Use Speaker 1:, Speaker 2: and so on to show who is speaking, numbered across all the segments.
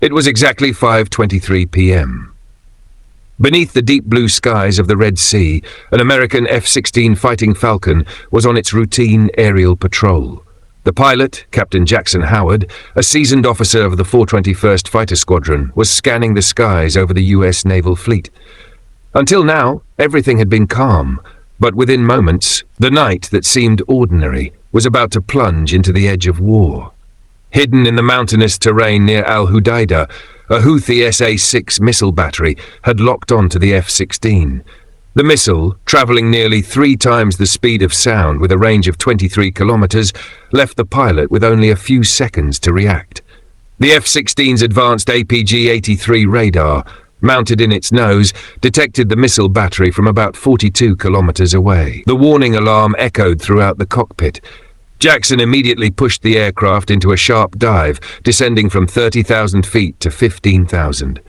Speaker 1: It was exactly 5:23 p.m. Beneath the deep blue skies of the Red Sea, an American F-16 Fighting Falcon was on its routine aerial patrol. The pilot, Captain Jackson Howard, a seasoned officer of the 421st Fighter Squadron, was scanning the skies over the U.S. Naval Fleet. Until now, everything had been calm, but within moments, the night that seemed ordinary was about to plunge into the edge of war. Hidden in the mountainous terrain near Al-Hudaydah, a Houthi SA-6 missile battery had locked onto the F-16. The missile, traveling nearly 3 times the speed of sound with a range of 23 kilometers, left the pilot with only a few seconds to react. The F-16's advanced APG-83 radar, mounted in its nose, detected the missile battery from about 42 kilometers away. The warning alarm echoed throughout the cockpit. Jackson immediately pushed the aircraft into a sharp dive, descending from 30,000 feet to 15,000.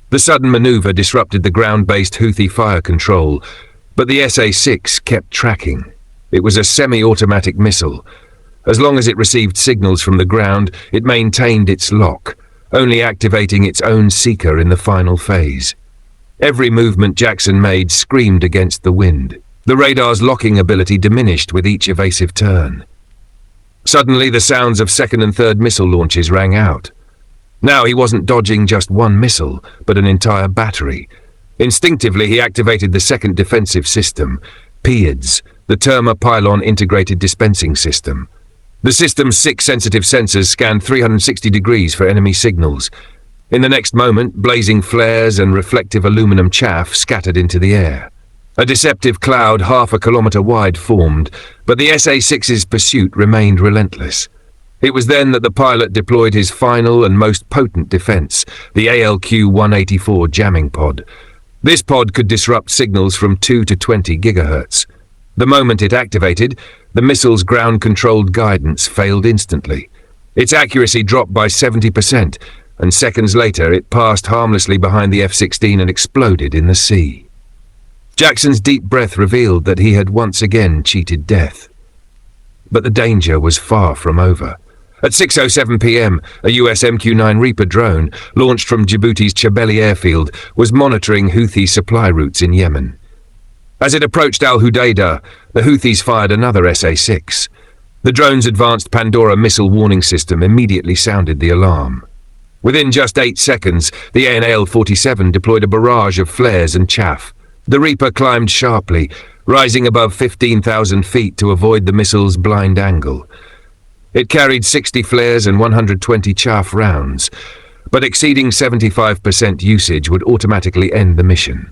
Speaker 1: The sudden maneuver disrupted the ground-based Houthi fire control, but the SA-6 kept tracking. It was a semi-automatic missile. As long as it received signals from the ground, it maintained its lock, only activating its own seeker in the final phase. Every movement Jackson made screamed against the wind. The radar's locking ability diminished with each evasive turn. Suddenly, the sounds of second and third missile launches rang out. Now he wasn't dodging just one missile, but an entire battery. Instinctively, he activated the second defensive system, PIDS, the Terma Pylon Integrated Dispensing System. The system's 6 sensitive sensors scanned 360 degrees for enemy signals. In the next moment, blazing flares and reflective aluminum chaff scattered into the air. A deceptive cloud half a kilometer wide formed, but the SA-6's pursuit remained relentless. It was then that the pilot deployed his final and most potent defense, the ALQ-184 jamming pod. This pod could disrupt signals from 2 to 20 gigahertz. The moment it activated, the missile's ground-controlled guidance failed instantly. Its accuracy dropped by 70%, and seconds later it passed harmlessly behind the F-16 and exploded in the sea. Jackson's deep breath revealed that he had once again cheated death. But the danger was far from over. At 6:07 p.m., a US MQ-9 Reaper drone, launched from Djibouti's Chabeli airfield, was monitoring Houthi supply routes in Yemen. As it approached Al-Hudaydah, the Houthis fired another SA-6. The drone's advanced Pandora missile warning system immediately sounded the alarm. Within just 8 seconds, the ANAL-47 deployed a barrage of flares and chaff. The Reaper climbed sharply, rising above 15,000 feet to avoid the missile's blind angle. It carried 60 flares and 120 chaff rounds, but exceeding 75% usage would automatically end the mission.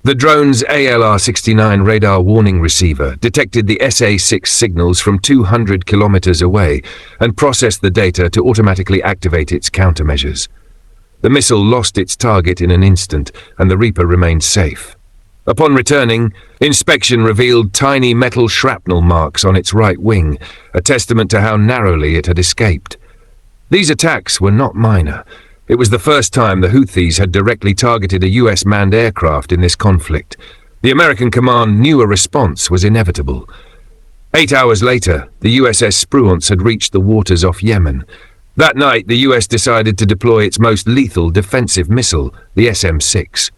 Speaker 1: The drone's ALR-69 radar warning receiver detected the SA-6 signals from 200 kilometers away and processed the data to automatically activate its countermeasures. The missile lost its target in an instant, and the Reaper remained safe. Upon returning, inspection revealed tiny metal shrapnel marks on its right wing, a testament to how narrowly it had escaped. These attacks were not minor. It was the first time the Houthis had directly targeted a US manned aircraft in this conflict. The American command knew a response was inevitable. 8 hours later, the USS Spruance had reached the waters off Yemen. That night, the US decided to deploy its most lethal defensive missile, the SM-6.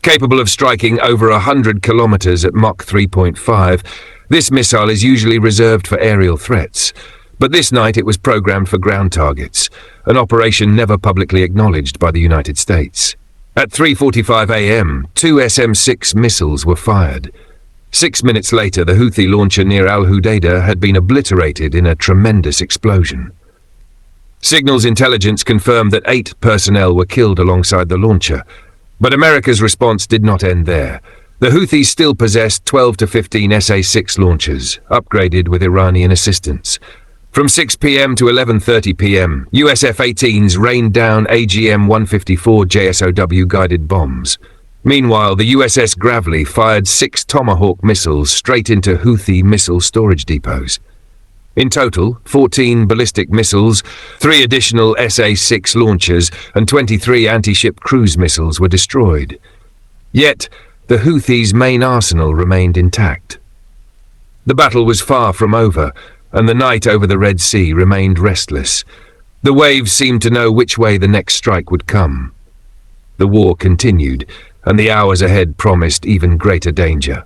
Speaker 1: Capable of striking over 100 kilometers at Mach 3.5, this missile is usually reserved for aerial threats. But this night it was programmed for ground targets, an operation never publicly acknowledged by the United States. At 3:45 a.m., 2 SM-6 missiles were fired. 6 minutes later, the Houthi launcher near Al-Hudaydah had been obliterated in a tremendous explosion. Signals intelligence confirmed that 8 personnel were killed alongside the launcher. But America's response did not end there. The Houthis still possessed 12 to 15 SA-6 launchers, upgraded with Iranian assistance. From 6 p.m. to 11:30 p.m., US F-18s rained down AGM-154 JSOW guided bombs. Meanwhile, the USS Gravely fired 6 Tomahawk missiles straight into Houthi missile storage depots. In total, 14 ballistic missiles, 3 additional SA-6 launchers, and 23 anti-ship cruise missiles were destroyed. Yet, the Houthis' main arsenal remained intact. The battle was far from over, and the night over the Red Sea remained restless. The waves seemed to know which way the next strike would come. The war continued, and the hours ahead promised even greater danger.